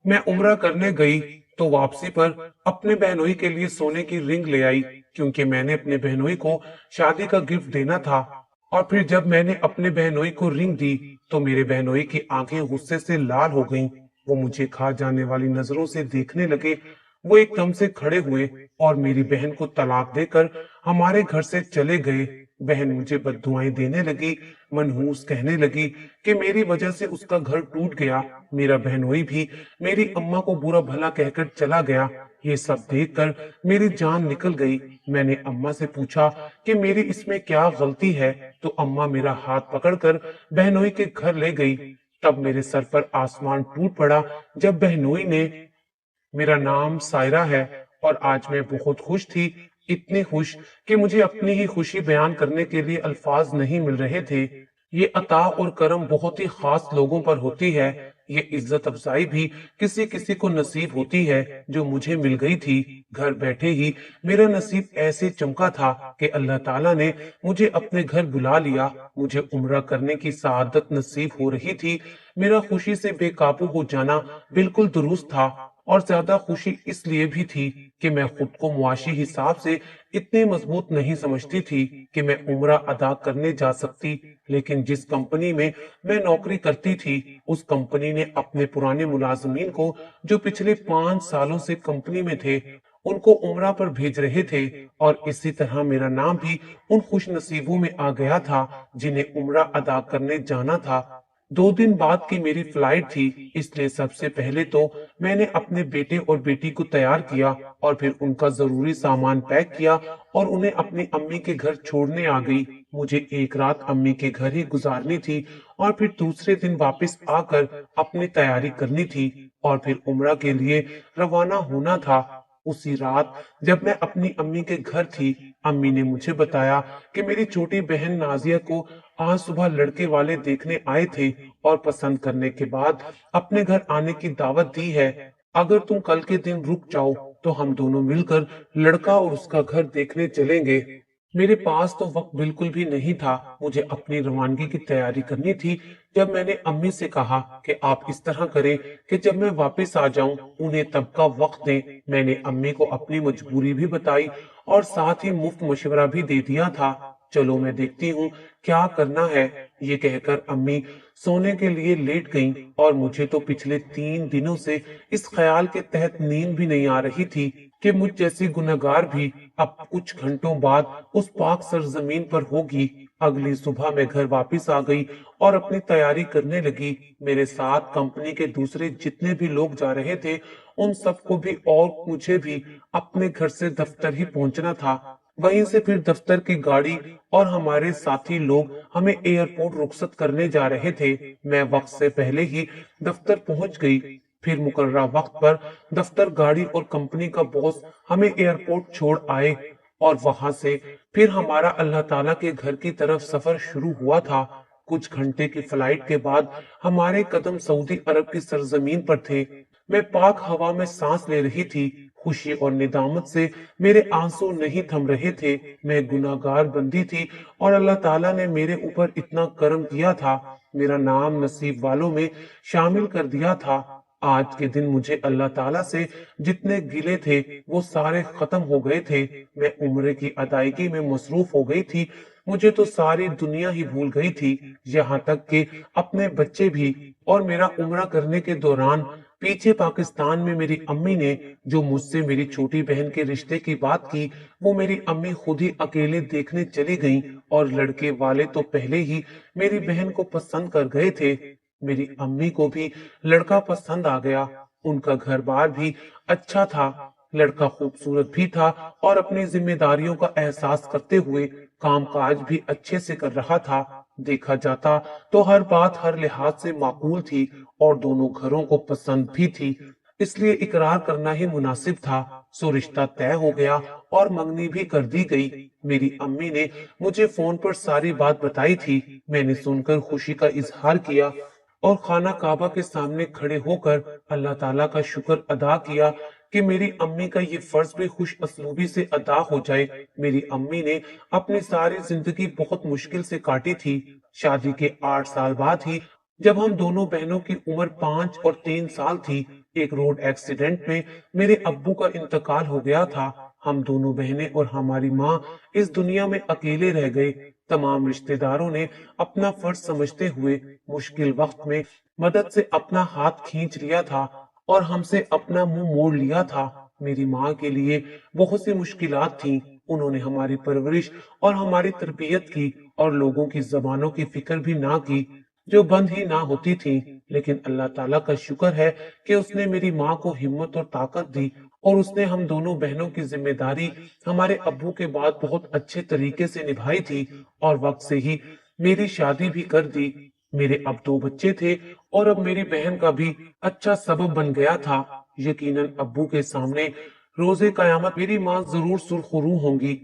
मैं उम्रा करने गई तो वापसी पर अपने बहनोई के लिए सोने की रिंग ले आई, क्योंकि मैंने अपने बहनोई को शादी का गिफ्ट देना था। और फिर जब मैंने अपने बहनोई को रिंग दी तो मेरे बहनोई की आंखें गुस्से से लाल हो गईं। वो मुझे खा जाने वाली नजरों से देखने लगे। वो एकदम से खड़े हुए और मेरी बहन को तलाक देकर हमारे घर से चले गए। बहन मुझे बद्दुआएं देने लगी, मनहूस कहने लगी कि मेरी वजह से उसका घर टूट गया। मेरा बहनोई भी मेरी अम्मा को बुरा भला कहकर चला गया। ये सब देखकर मेरी जान निकल गई। मैंने अम्मा से पूछा कि मेरी इसमें क्या गलती है, तो अम्मा मेरा हाथ पकड़कर बहनोई के घर ले गई। तब मेरे सर पर आसमान टूट पड़ा जब बहनोई ने, मेरा नाम सायरा है और आज मैं बहुत खुश थी, इतनी खुश कि मुझे अपनी ही खुशी बयान करने के लिए अल्फाज नहीं मिल रहे थे। ये अता और करम बहुत ही खास लोगों पर होती है। ये इज्जत अफजाई भी किसी किसी को नसीब होती है, जो मुझे मिल गई थी। घर बैठे ही मेरा नसीब ऐसे चमका था कि अल्लाह ताला ने मुझे अपने घर बुला लिया। मुझे उम्रा करने की सआदत नसीब हो रही थी। मेरा खुशी से बेकाबू हो जाना बिल्कुल दुरुस्त था। और ज्यादा खुशी इसलिए भी थी कि मैं खुद को मुआशी हिसाब से इतनी मजबूत नहीं समझती थी कि मैं उम्रा अदा करने जा सकती। लेकिन जिस कंपनी में मैं नौकरी करती थी, उस कंपनी ने अपने पुराने मुलाजमीन को, जो पिछले 5 सालों से कंपनी में थे, उनको उम्रा पर भेज रहे थे। और इसी तरह मेरा नाम भी उन खुश नसीबों में आ गया था जिन्हें उम्रा अदा करने जाना था। 2 दिन बाद की मेरी फ्लाइट थी, इसलिए सबसे पहले तो मैंने अपने बेटे और बेटी को तैयार किया और फिर उनका जरूरी सामान पैक किया और उन्हें अपनी अम्मी के घर छोड़ने आ गई। मुझे एक रात अम्मी के घर ही गुजारनी थी और फिर दूसरे दिन वापस आकर अपनी तैयारी करनी थी और फिर उम्रा के लिए रवाना होना था। उसी रात जब मैं अपनी अम्मी के घर थी, अम्मी ने मुझे बताया कि मेरी छोटी बहन नाजिया को आज सुबह लड़के वाले देखने आए थे और पसंद करने के बाद अपने घर आने की दावत दी है। अगर तुम कल के दिन रुक जाओ तो हम दोनों मिलकर लड़का और उसका घर देखने चलेंगे। मेरे पास तो वक्त बिल्कुल भी नहीं था। मुझे अपनी रवानगी की तैयारी करनी थी। जब मैंने अम्मी से कहा कि आप इस तरह करें कि जब मैं वापस आ जाऊं उन्हें तब का वक्त दें, मैंने अम्मी को अपनी मजबूरी भी बताई और साथ ही मुफ्त मशवरा भी दे दिया था। चलो मैं देखती हूँ क्या करना है। ये कहकर अम्मी सोने के लिए लेट गईं और मुझे तो पिछले 3 दिनों से इस ख्याल के तहत नींद भी नहीं आ रही थी कि मुझ जैसी गुनहगार भी अब कुछ घंटों बाद उस पाक सरजमीन पर होगी। अगली सुबह मैं घर वापस आ गई और अपनी तैयारी करने लगी। मेरे साथ कंपनी के दूसरे जितने भी लोग जा रहे थे, उन सबको भी और मुझे भी अपने घर से दफ्तर ही पहुंचना था। वहीं से फिर दफ्तर की गाड़ी और हमारे साथी लोग हमें एयरपोर्ट रुखसत करने जा रहे थे। मैं वक्त से पहले ही दफ्तर पहुंच गई। फिर मुकर्ररा वक्त पर दफ्तर गाड़ी और कंपनी का बॉस हमें एयरपोर्ट छोड़ आए और वहां से फिर हमारा अल्लाह ताला के घर की तरफ सफर शुरू हुआ था। कुछ घंटे की फ्लाइट के बाद हमारे कदम सऊदी अरब की सरजमीन पर थे। मैं पाक हवा में सांस ले रही थी। खुशी और निदामत से मेरे आंसू नहीं थम रहे थे। मैं गुनाहगार बंदी थी और अल्लाह ताला ने मेरे ऊपर इतना करम किया था, मेरा नाम नसीब वालों में शामिल कर दिया था। आज के दिन मुझे अल्लाह ताला से जितने गिले थे वो सारे खत्म हो गए थे। मैं उम्रे की अदायगी में मसरूफ हो गई थी। मुझे तो सारी दुनिया ही भूल गई थी, यहाँ तक कि अपने बच्चे भी। और मेरा उम्रा करने के दौरान पीछे पाकिस्तान में मेरी अम्मी ने जो मुझसे मेरी छोटी बहन के रिश्ते की बात की, वो मेरी अम्मी खुद ही अकेले देखने चली गईं और लड़के वाले तो पहले ही मेरी बहन को पसंद कर गए थे। मेरी अम्मी को भी लड़का पसंद आ गया। उनका घर बार भी अच्छा था, लड़का खूबसूरत भी था और अपनी जिम्मेदारियों का एहसास करते हुए कामकाज भी अच्छे से कर रहा था। देखा जाता तो हर बात हर लिहाज से माकूल थी और दोनों घरों को पसंद भी थी, इसलिए इकरार करना ही मुनासिब था। सो रिश्ता तय हो गया और मंगनी भी कर दी गई। मेरी अम्मी ने मुझे फोन पर सारी बात बताई थी। मैंने सुनकर खुशी का इजहार किया और खाना काबा के सामने खड़े होकर अल्लाह ताला का शुक्र अदा किया कि मेरी अम्मी का ये फर्ज भी खुश असलूबी से अदा हो जाए। मेरी अम्मी ने अपनी सारी जिंदगी बहुत मुश्किल से काटी थी। शादी के 8 साल बाद ही, जब हम दोनों बहनों की उम्र 5 और 3 साल थी, ایک روڈ ایکسیڈنٹ میں میرے ابو کا انتقال ہو گیا تھا۔ ہم دونوں بہنیں اور ہماری ماں اس دنیا میں اکیلے رہ گئے۔ تمام رشتہ داروں نے اپنا فرض سمجھتے ہوئے مشکل وقت میں مدد سے اپنا ہاتھ کھینچ لیا تھا اور ہم سے اپنا منہ موڑ لیا تھا۔ میری ماں کے لیے بہت سی مشکلات تھیں۔ انہوں نے ہماری پرورش اور ہماری تربیت کی اور لوگوں کی زبانوں کی فکر بھی نہ کی جو بند ہی نہ ہوتی تھی، لیکن اللہ تعالیٰ کا شکر ہے کہ اس نے میری ماں کو ہمت اور طاقت دی اور اس نے ہم دونوں بہنوں کی ذمہ داری ہمارے ابو کے بعد بہت اچھے طریقے سے نبھائی تھی اور وقت سے ہی میری شادی بھی کر دی۔ میرے اب 2 بچے تھے اور اب میری بہن کا بھی اچھا سبب بن گیا تھا۔ یقیناً ابو کے سامنے روز قیامت میری ماں ضرور سرخرو ہوں گی۔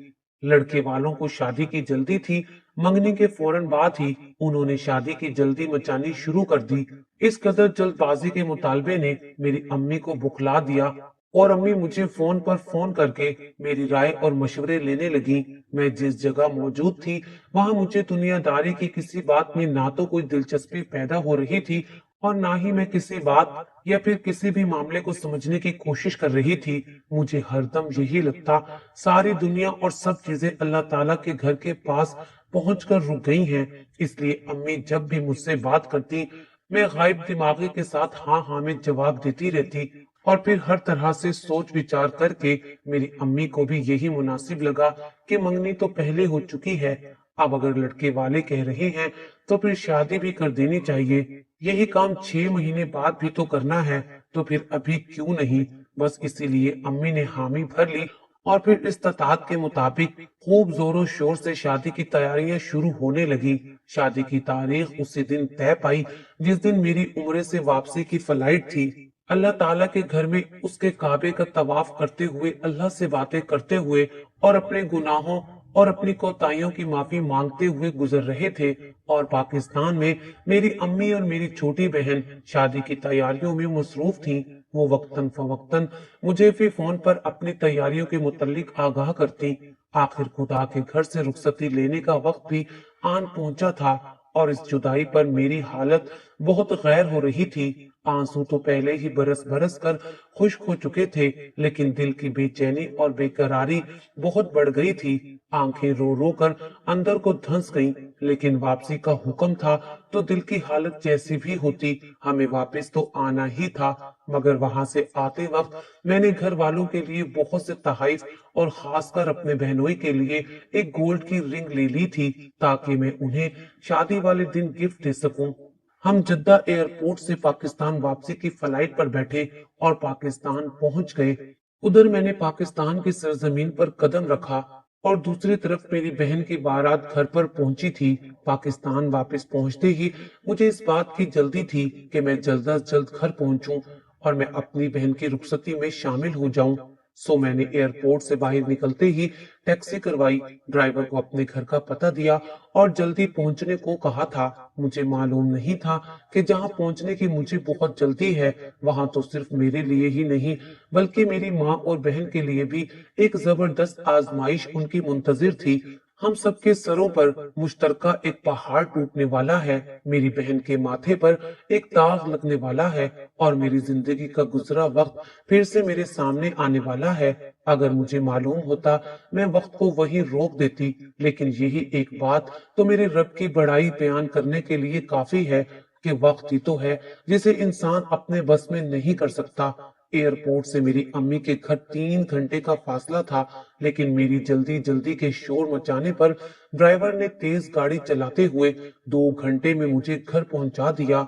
لڑکے والوں کو شادی کی جلدی تھی۔ منگنی کے فوراً بعد ہی انہوں نے شادی کی جلدی مچانی شروع کر دی۔ اس قدر جلد بازی کے مطالبے نے میری امی کو بخلا دیا اور امی مجھے فون پر فون کر کے میری رائے اور مشورے لینے لگی۔ میں جس جگہ موجود تھی وہاں مجھے دنیا داری کی کسی بات میں نہ تو کوئی دلچسپی پیدا ہو رہی تھی اور نہ ہی میں کسی بات یا پھر کسی بھی معاملے کو سمجھنے کی کوشش کر رہی تھی۔ مجھے ہر دم یہی لگتا ساری دنیا اور سب چیزیں اللہ تعالیٰ کے گھر کے پاس پہنچ کر رک گئی ہیں۔ اس لیے امی جب بھی مجھ سے بات کرتی میں غائب دماغی کے ساتھ ہاں ہاں میں جواب دیتی رہتی اور پھر ہر طرح سے سوچ وچار کر کے میری امی کو بھی یہی مناسب لگا کہ منگنی تو پہلے ہو چکی ہے، اب اگر لڑکے والے کہہ رہے ہیں تو پھر شادی بھی کر دینی چاہیے۔ یہی کام 6 مہینے بعد بھی تو کرنا ہے، تو پھر ابھی کیوں نہیں؟ بس اسی لیے امی نے حامی بھر لی اور پھر استطاعت کے مطابق خوب زور و شور سے شادی کی تیاریاں شروع ہونے لگی۔ شادی کی تاریخ اسی دن طے پائی جس دن میری عمرے سے واپسی کی فلائٹ تھی۔ اللہ تعالیٰ کے گھر میں اس کے کعبے کا طواف کرتے ہوئے اللہ سے باتیں کرتے ہوئے اور اپنے گناہوں اور اپنی کوتاہیوں کی معافی مانگتے ہوئے گزر رہے تھے، اور پاکستان میں میری امی اور میری چھوٹی بہن شادی کی تیاریوں میں مصروف تھیں۔ وہ وقتاً فوقتاً مجھے بھی فون پر اپنی تیاریوں کے متعلق آگاہ کرتی۔ آخر خدا کے گھر سے رخصتی لینے کا وقت بھی آن پہنچا تھا اور اس جدائی پر میری حالت بہت غیر ہو رہی تھی۔ آنسو تو پہلے ہی برس برس کر خشک ہو چکے تھے، لیکن دل کی بے چینی اور بے قراری بہت بڑھ گئی تھی۔ آنکھیں رو رو کر اندر کو دھنس گئیں، لیکن واپسی کا حکم تھا تو دل کی حالت جیسی بھی ہوتی ہمیں واپس تو آنا ہی تھا۔ مگر وہاں سے آتے وقت میں نے گھر والوں کے لیے بہت سے تحائف اور خاص کر اپنے بہنوئی کے لیے ایک گولڈ کی رنگ لے لی تھی تاکہ میں انہیں شادی والے دن گفٹ دے سکوں۔ ہم جدہ ایئرپورٹ سے پاکستان واپسی کی فلائٹ پر بیٹھے اور پاکستان پہنچ گئے۔ ادھر میں نے پاکستان کی سرزمین پر قدم رکھا اور دوسری طرف میری بہن کی بارات گھر پر پہنچی تھی۔ پاکستان واپس پہنچتے ہی مجھے اس بات کی جلدی تھی کہ میں جلد از جلد گھر پہنچوں اور میں اپنی بہن کی رخصتی میں شامل ہو جاؤں۔ سو میں نے ایئرپورٹ سے باہر نکلتے ہی ٹیکسی کروائی، ڈرائیور کو اپنے گھر کا پتہ دیا اور جلدی پہنچنے کو کہا تھا۔ مجھے معلوم نہیں تھا کہ جہاں پہنچنے کی مجھے بہت جلدی ہے وہاں تو صرف میرے لیے ہی نہیں بلکہ میری ماں اور بہن کے لیے بھی ایک زبردست آزمائش ان کی منتظر تھی۔ ہم سب کے سروں پر مشترکہ ایک پہاڑ ٹوٹنے والا ہے، میری بہن کے ماتھے پر ایک داغ لگنے والا ہے اور میری زندگی کا گزرا وقت پھر سے میرے سامنے آنے والا ہے۔ اگر مجھے معلوم ہوتا میں وقت کو وہیں روک دیتی، لیکن یہی ایک بات تو میرے رب کی بڑائی بیان کرنے کے لیے کافی ہے کہ وقت ہی تو ہے جسے انسان اپنے بس میں نہیں کر سکتا۔ ایئرپورٹ سے میری امی کے گھر 3 گھنٹے کا فاصلہ تھا، لیکن میری جلدی جلدی کے شور مچانے پر ڈرائیور نے تیز گاڑی چلاتے ہوئے 2 گھنٹے میں مجھے گھر پہنچا دیا۔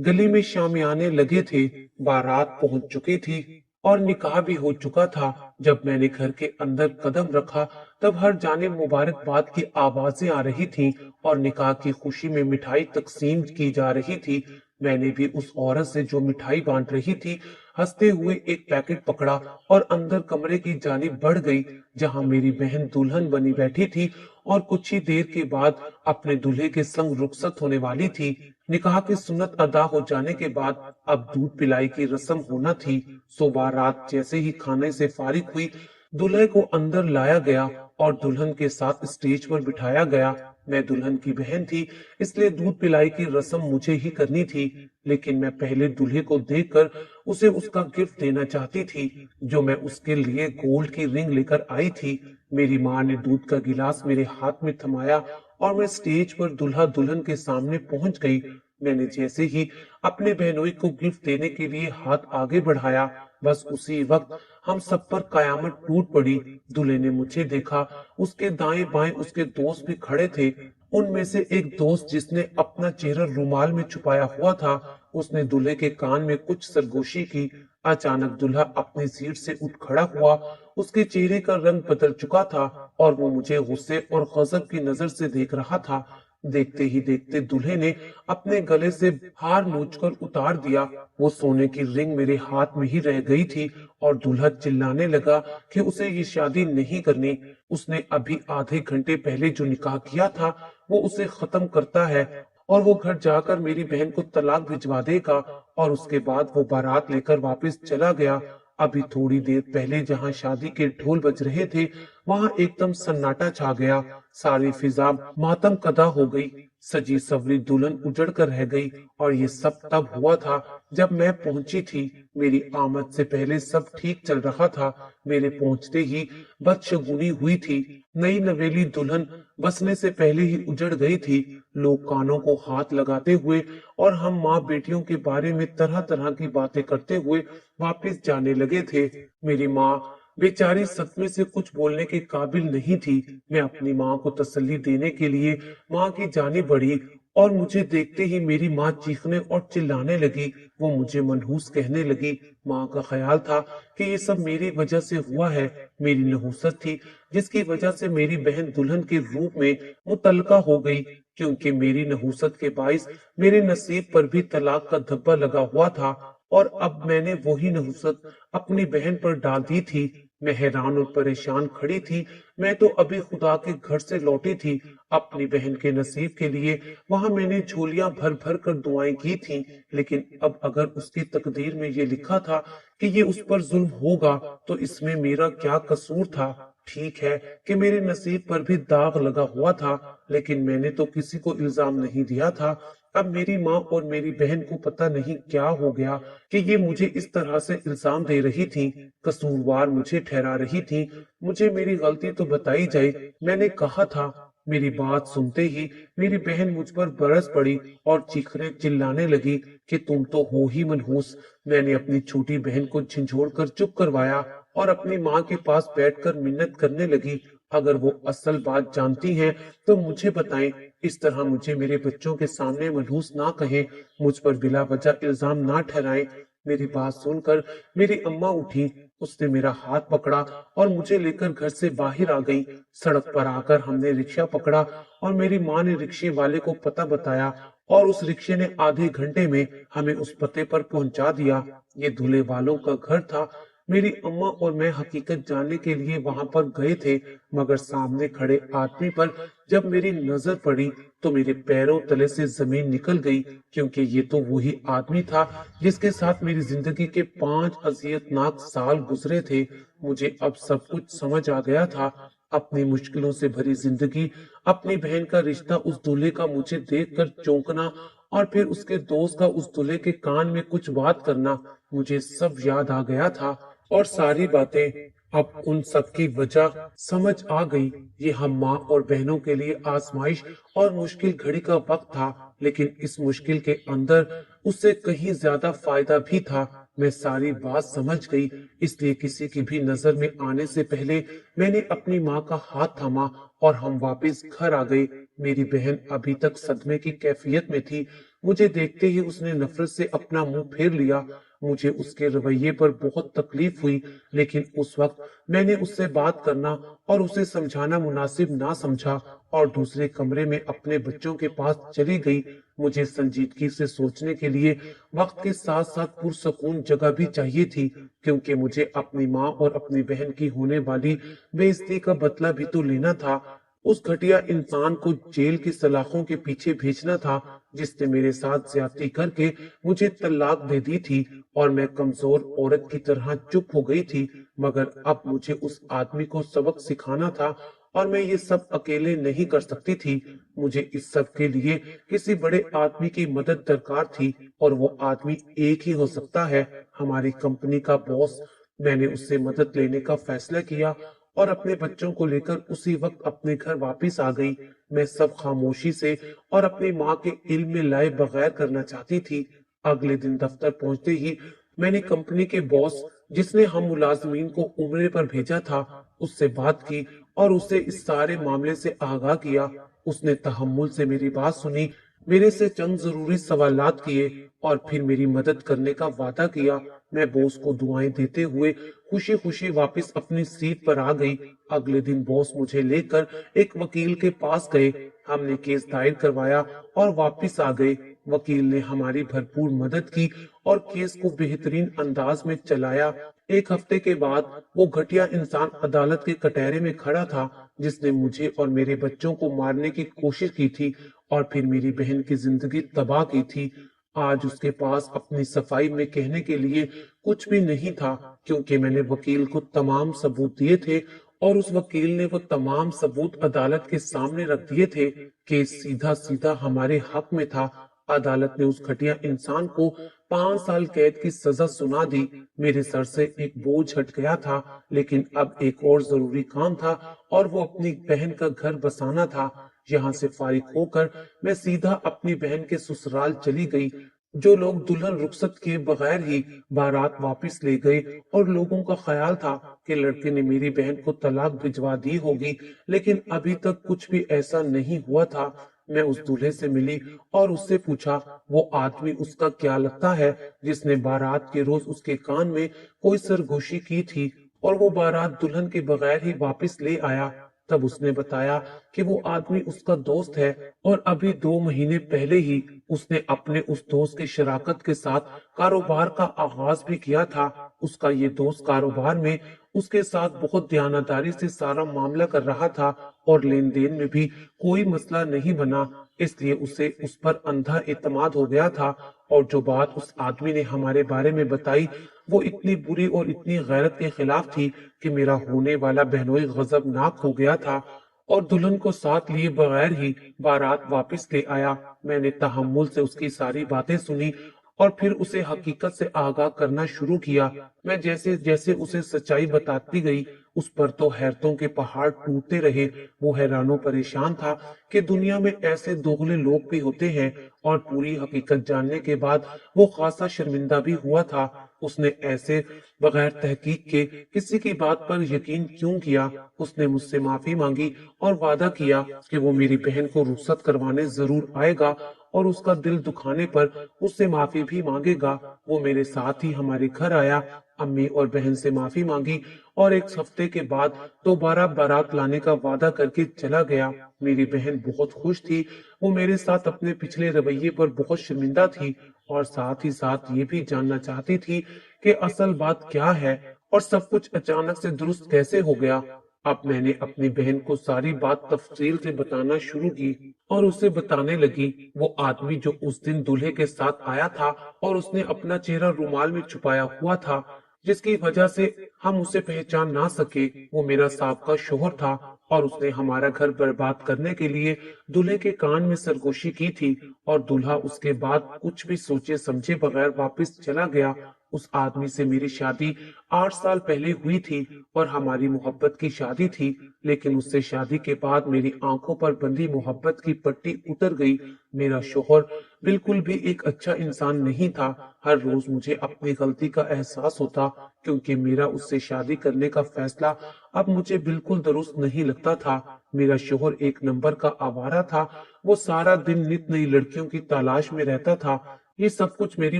گلی میں شامیانے لگے تھے، بارات پہنچ چکی تھی اور نکاح بھی ہو چکا تھا۔ جب میں نے گھر کے اندر قدم رکھا تب ہر جانب مبارکباد کی آوازیں آ رہی تھیں اور نکاح کی خوشی میں مٹھائی تقسیم کی جا رہی تھی۔ میں نے بھی اس عورت سے جو مٹھائی بانٹ رہی تھی ہنستے ہوئے ایک پیکٹ پکڑا اور اندر کمرے کی جانب بڑھ گئی جہاں میری بہن دلہن بنی بیٹھی تھی اور کچھ ہی دیر کے بعد اپنے دلہے کے سنگ رخصت ہونے والی تھی۔ نکاح کی سنت ادا ہو جانے کے بعد اب دودھ پلائی کی رسم ہونا تھی۔ صبح رات جیسے ہی کھانے سے فارغ ہوئی دلہے کو اندر لایا گیا اور دلہن کے ساتھ اسٹیج پر بٹھایا گیا۔ मैं दुल्हन की बहन थी, इसलिए दूध पिलाई की रस्म मुझे ही करनी थी। लेकिन मैं पहले दूल्हे को देखकर उसे उसका गिफ्ट देना चाहती थी, जो मैं उसके लिए गोल्ड की रिंग लेकर आई थी। मेरी माँ ने दूध का गिलास मेरे हाथ में थमाया और मैं स्टेज पर दूल्हा दुल्हन के सामने पहुंच गई। मैंने जैसे ही अपने बहनोई को गिफ्ट देने के लिए हाथ आगे बढ़ाया, बस उसी वक्त हम सब पर कयामत टूट पड़ी। दूल्हे ने मुझे देखा, उसके दाएं बाएं उसके दोस्त भी खड़े थे। उनमें से एक दोस्त जिसने अपना चेहरा रुमाल में छुपाया हुआ था, उसने दूल्हे के कान में कुछ सरगोशी की। अचानक दूल्हा अपनी सीट से उठ खड़ा हुआ। उसके चेहरे का रंग बदल चुका था और वो मुझे गुस्से और गजब की नजर से देख रहा था। देखते ही देखते दूल्हे ने अपने गले से हार नोचकर उतार दिया। वो सोने की रिंग मेरे हाथ में ही रह गई थी और दूल्हा चिल्लाने लगा कि उसे ये शादी नहीं करनी। उसने अभी आधे घंटे पहले जो निकाह किया था वो उसे खत्म करता है और वो घर जाकर मेरी बहन को तलाक भिजवा देगा और उसके बाद वो बारात लेकर वापस चला गया। अभी थोड़ी देर पहले जहां शादी के ढोल बज रहे थे, वहां एकदम सन्नाटा छा गया। सारी फिजा मातम कदा हो गई। सजी सवरी दुल्हन उजड़ कर रह गई और ये सब तब हुआ था जब मैं पहुंची थी। मेरी आमद से पहले सब ठीक चल रहा था। मेरे पहुंचते ही बदशगुनी हुई थी। नई नवेली दुल्हन बसने से पहले ही उजड़ गई थी। लोग कानों को हाथ लगाते हुए और हम माँ बेटियों के बारे में तरह तरह की बातें करते हुए वापस जाने लगे थे। मेरी माँ बेचारी सदमे से कुछ बोलने के काबिल नहीं थी। मैं अपनी माँ को तसल्ली देने के लिए माँ की जाने बढ़ी और मुझे देखते ही मेरी माँ चीखने और चिल्लाने लगी। वो मुझे मनहूस कहने लगी। माँ का ख्याल था कि ये सब मेरी वजह से हुआ है। मेरी नहुसत थी जिसकी वजह से मेरी बहन दुल्हन के रूप में मुतल्का हो गई, क्योंकि मेरी नहुसत के बाइस मेरे नसीब पर भी तलाक का धब्बा लगा हुआ था और अब मैंने वही नहुसत अपनी बहन पर डाल दी थी। मैं हैरान और परेशान खड़ी थी। मैं तो अभी खुदा के घर से लौटी थी अपनी बहन के नसीब के लिए। वहां मैंने झोलियां भर भर कर दुआएं की थी, लेकिन अब अगर उसकी तकदीर में ये लिखा था कि ये उस पर जुल्म होगा, तो इसमें मेरा क्या कसूर था। ठीक है कि मेरे नसीब पर भी दाग लगा हुआ था, लेकिन मैंने तो किसी को इल्जाम नहीं दिया था। अब मेरी माँ और मेरी बहन को पता नहीं क्या हो गया कि ये मुझे इस तरह से इल्जाम दे रही थी, कसूरवार मुझे ठहरा रही थी। मुझे मेरी गलती तो बताई जाए, मैंने कहा था। मेरी बात सुनते ही मेरी बहन मुझ पर बरस पड़ी और चीखने चिल्लाने लगी कि तुम तो हो ही मनहूस। मैंने अपनी छोटी बहन को झिंझोड़ कर चुप करवाया और अपनी माँ के पास बैठकर मिन्नत करने लगी। अगर वो असल बात जानती हैं तो मुझे बताएं, इस तरह मुझे मेरे बच्चों के सामने मनहूस ना कहें, मुझ पर बिला वजह इल्जाम ना ठहराएं। मेरी बात सुनकर मेरी अम्मा उठी। उसने मेरा हाथ पकड़ा और मुझे लेकर घर से बाहर आ गई। सड़क पर आकर हमने रिक्शा पकड़ा और मेरी माँ ने रिक्शे वाले को पता बताया और उस रिक्शे ने आधे घंटे में हमें उस पते पर पहुंचा दिया। ये दूल्हे वालों का घर था। मेरी अम्मा और मैं हकीकत जानने के लिए वहां पर गए थे, मगर सामने खड़े आदमी पर जब मेरी नजर पड़ी तो मेरे पैरों तले से जमीन निकल गई, क्योंकि ये तो वही आदमी था जिसके साथ मेरी जिंदगी के 5 अजियतनाक साल गुजरे थे। मुझे अब सब कुछ समझ आ गया था। अपनी मुश्किलों से भरी जिंदगी, अपनी बहन का रिश्ता, उस दूल्हे का मुझे देखकर चौंकना और फिर उसके दोस्त का उस दूल्हे के कान में कुछ बात करना, मुझे सब याद आ गया था और सारी बातें। अब उन सब की वजह समझ आ गई। ये हम माँ और बहनों के लिए आजमाइश और मुश्किल घड़ी का वक्त था, लेकिन इस मुश्किल के अंदर उससे कहीं ज्यादा फायदा भी था। मैं सारी बात समझ गई, इसलिए किसी की भी नजर में आने से पहले मैंने अपनी माँ का हाथ थामा और हम वापस घर आ गए। मेरी बहन अभी तक सदमे की कैफियत में थी। मुझे देखते ही उसने नफरत से अपना मुंह फेर लिया। मुझे उसके रवैये पर बहुत तकलीफ हुई, लेकिन उस वक्त मैंने उससे बात करना और उसे समझाना मुनासिब ना समझा और दूसरे कमरे में अपने बच्चों के पास चली गई। मुझे संजीदगी से सोचने के लिए वक्त के साथ साथ पुरसकून जगह भी चाहिए थी, क्योंकि मुझे अपनी माँ और अपनी बहन की होने वाली बेइज्जती का बदला भी तो लेना था। उस घटिया इंसान को जेल की सलाखों के पीछे भेजना था जिसने मेरे साथ ज्यादती करके मुझे तलाक दे दी थी और मैं कमजोर औरत की तरह चुप हो गई थी। मगर अब मुझे उस आदमी को सबक सिखाना था और मैं ये सब अकेले नहीं कर सकती थी। मुझे इस सब के लिए किसी बड़े आदमी की मदद दरकार थी, और वो आदमी एक ही हो सकता है, हमारी कंपनी का बॉस। मैंने उससे मदद लेने का फैसला किया और अपने बच्चों को लेकर उसी वक्त अपने घर वापस आ गई। मैं सब खामोशी से और अपनी माँ के इल्म में लाए बगैर करना चाहती थी। अगले दिन दफ्तर पहुंचते ही मैंने कंपनी के बॉस, जिसने हम मुलाजमीन को उम्रे पर भेजा था, उससे बात की और उसे इस सारे मामले से आगाह किया। उसने तहम्मुल से मेरी बात सुनी, मेरे से चंद जरूरी सवालात किए और फिर मेरी मदद करने का वादा किया। मैं बॉस को दुआएं देते हुए खुशी खुशी वापस अपनी सीट पर आ गई। अगले दिन बॉस मुझे लेकर एक वकील के पास गए। हमने केस दायर करवाया और वापस आ गए। वकील ने हमारी भरपूर मदद की और केस को बेहतरीन अंदाज में चलाया। एक हफ्ते के बाद वो घटिया इंसान अदालत के कटहरे में खड़ा था, जिसने मुझे और मेरे बच्चों को मारने की कोशिश की थी और फिर मेरी बहन की जिंदगी तबाह की थी। आज उसके पास अपनी सफाई में कहने के लिए कुछ भी नहीं था, क्योंकि मैंने वकील को तमाम सबूत दिए थे और उस वकील ने वो तमाम सबूत अदालत के सामने रख दिए थे। केस सीधा सीधा हमारे हक में था। अदालत ने उस घटिया इंसान को 5 साल कैद की सजा सुना दी। मेरे सर से एक बोझ हट गया था, लेकिन अब एक और जरूरी काम था और वो अपनी बहन का घर बसाना था। यहाँ से फारिग होकर मैं सीधा अपनी बहन के ससुराल चली गई। जो लोग दुल्हन रुखसत के बगैर ही बारात वापस ले गए, और लोगों का ख्याल था कि लड़के ने मेरी बहन को तलाक भिजवा दी होगी, लेकिन अभी तक कुछ भी ऐसा नहीं हुआ था। मैं उस दूल्हे से मिली और उससे पूछा वो आदमी उसका क्या लगता है, जिसने बारात के रोज उसके कान में कोई सरगोशी की थी और वो बारात दुल्हन के बगैर ही वापस ले आया। तब उसने बताया कि वो आदमी उसका दोस्त है और अभी 2 महीने पहले ही उसने अपने उस दोस्त की शराकत के साथ कारोबार का आगाज भी किया था। उसका ये दोस्त कारोबार में उसके साथ बहुत दयानतदारी से सारा मामला कर रहा था और लेन देन में भी कोई मसला नहीं बना, इसलिए उसे उस पर अंधा एतमाद हो गया था। और जो बात उस आदमी ने हमारे बारे में बताई, वो इतनी बुरी और इतनी गैरत के खिलाफ थी कि मेरा होने वाला बहनोई गजबनाक हो गया था और दुल्हन को साथ लिए बगैर ही बारात वापस ले आया। मैंने तहम्मुल से उसकी सारी बातें सुनी और फिर उसे हकीकत से आगाह करना शुरू किया। मैं जैसे जैसे उसे सच्चाई बताती गई, उस पर तो हैरतों के पहाड़ टूटते रहे। वो हैरानो परेशान था कि दुनिया में ऐसे दोगले लोग भी होते हैं, और पूरी हकीकत जानने के बाद वो खासा शर्मिंदा भी हुआ था। उसने ऐसे बगैर तहकीक के किसी की बात पर यकीन क्यों किया। उसने मुझसे माफी मांगी और वादा किया कि वो मेरी बहन को रुखसत करवाने जरूर आएगा और उसका दिल दुखाने पर उससे माफी भी मांगेगा। वो मेरे साथ ही हमारे घर आया, अम्मी और बहन से माफी मांगी और एक हफ्ते के बाद दोबारा बारात लाने का वादा करके चला गया। मेरी बहन बहुत खुश थी। वो मेरे साथ अपने पिछले रवैये पर बहुत शर्मिंदा थी और साथ ही साथ ये भी जानना चाहती थी कि असल बात क्या है और सब कुछ अचानक से दुरुस्त कैसे हो गया। अब मैंने अपनी बहन को सारी बात तफसील से बताना शुरू की और उसे बताने लगी वो आदमी जो उस दिन दूल्हे के साथ आया था और उसने अपना चेहरा रुमाल में छुपाया हुआ था, जिसकी वजह से हम उसे पहचान ना सके, वो मेरा साबका शोहर था और उसने हमारा घर बर्बाद करने के लिए दूल्हे के कान में सरगोशी की थी और दूल्हा उसके बाद कुछ भी सोचे समझे बगैर वापस चला गया। उस आदमी से मेरी शादी 8 साल पहले हुई थी और हमारी मोहब्बत की शादी थी, लेकिन उससे शादी के बाद मेरी आंखों पर बंधी मोहब्बत की पट्टी उतर गई। मेरा शोहर बिल्कुल भी एक अच्छा इंसान नहीं था। हर रोज मुझे अपनी गलती का एहसास होता, क्योंकि मेरा उससे शादी करने का फैसला अब मुझे बिल्कुल दुरुस्त नहीं लगता था। मेरा शोहर एक नंबर का आवारा था। वो सारा दिन नित नई लड़कियों की तलाश में रहता था। ये सब कुछ मेरी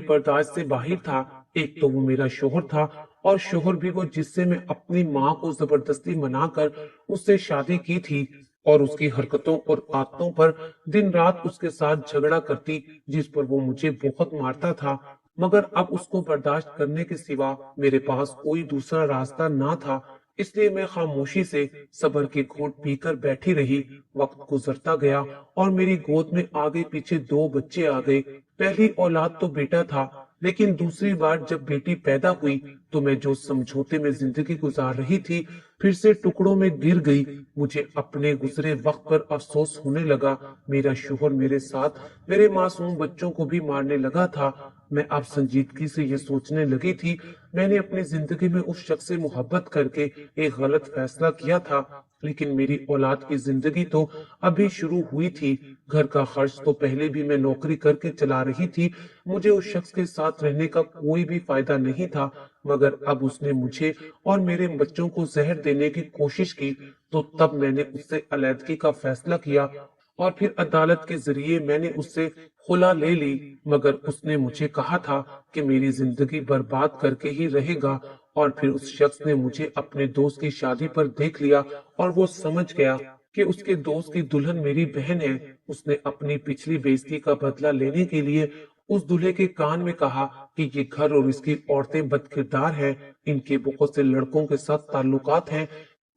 बर्दाश्त से बाहर था। एक तो वो मेरा शोहर था और शोहर भी वो जिससे मैं अपनी माँ को जबरदस्ती मनाकर उससे शादी की थी, और उसकी हरकतों और आदतों पर दिन रात उसके साथ झगड़ा करती, जिस पर वो मुझे बहुत मारता था। मगर अब उसको बर्दाश्त करने के सिवा मेरे पास कोई दूसरा रास्ता ना था, इसलिए मैं खामोशी से सब्र के घूंट पीकर बैठी रही। वक्त गुजरता गया और मेरी गोद में आगे पीछे 2 बच्चे आ गए। पहली औलाद तो बेटा था, लेकिन दूसरी बार जब बेटी पैदा हुई तो मैं जो समझौते में जिंदगी गुजार रही थी फिर से टुकड़ों में गिर गई। मुझे अपने गुजरे वक्त पर अफसोस होने लगा। मेरा शोहर मेरे साथ मेरे मासूम बच्चों को भी मारने लगा था। मैं अब संजीदगी से ये सोचने लगी थी, मैंने अपनी जिंदगी में उस शख्स से मोहब्बत करके एक गलत फैसला किया था, लेकिन मेरी औलाद की जिंदगी तो अभी शुरू हुई थी। घर का खर्च तो पहले भी मैं नौकरी करके चला रही थी। मुझे उस शख्स के साथ रहने का कोई भी फायदा नहीं था, मगर अब उसने मुझे और मेरे बच्चों को जहर देने की कोशिश की, तो तब मैंने उससे अलैदगी का फैसला किया और फिर अदालत के जरिए मैंने उससे खुला ले ली। मगर उसने मुझे कहा था कि मेरी जिंदगी बर्बाद करके ही रहेगा। और फिर उस शख्स ने मुझे अपने दोस्त की शादी पर देख लिया और वो समझ गया कि उसके दोस्त की दुल्हन मेरी बहन है। उसने अपनी पिछली बेइज्जती का बदला लेने के लिए उस दूल्हे के कान में कहा कि ये घर और इसकी औरतें बदकिरदार हैं, इनके बहुत से लड़कों के साथ ताल्लुकात हैं।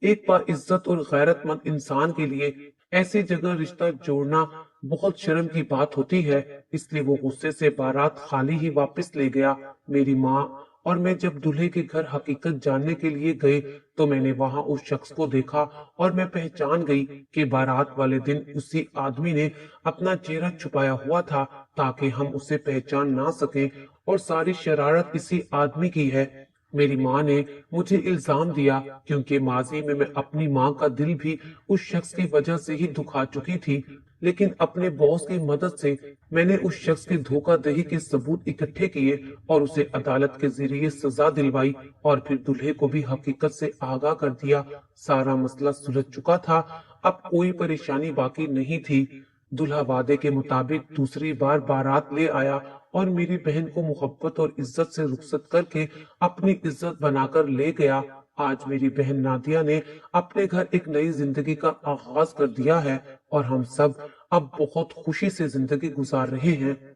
एक बाइज्जत और गैरतमंद इंसान के लिए ऐसी जगह रिश्ता जोड़ना बहुत शर्म की बात होती है। इसलिए वो गुस्से से बारात खाली ही वापस ले गया। मेरी माँ और मैं जब दूल्हे के घर हकीकत जानने के लिए गए तो मैंने वहां उस शख्स को देखा और मैं पहचान गई कि बारात वाले दिन उसी आदमी ने अपना चेहरा छुपाया हुआ था ताकि हम उसे पहचान ना सकें, और सारी शरारत इसी आदमी की है। मेरी माँ ने मुझे इल्जाम दिया क्योंकि माजी में मैं अपनी माँ का दिल भी उस शख्स की वजह से ही दुखा चुकी थी। लेकिन अपने बॉस की मदद से मैंने उस शख्स के धोखाधड़ी के सबूत इकट्ठे किए और उसे अदालत के जरिए सजा दिलवाई और फिर दूल्हे को भी हकीकत से आगाह कर दिया। सारा मसला सुलझ चुका था, अब कोई परेशानी बाकी नहीं थी। दूल्हा वादे के मुताबिक दूसरी बार बारात ले आया और मेरी बहन को मोहब्बत और इज्जत से रुखसत करके अपनी इज्जत बनाकर ले गया। आज मेरी बहन नादिया ने अपने घर एक नई जिंदगी का आगाज कर दिया है और हम सब अब बहुत खुशी से जिंदगी गुजार रहे हैं।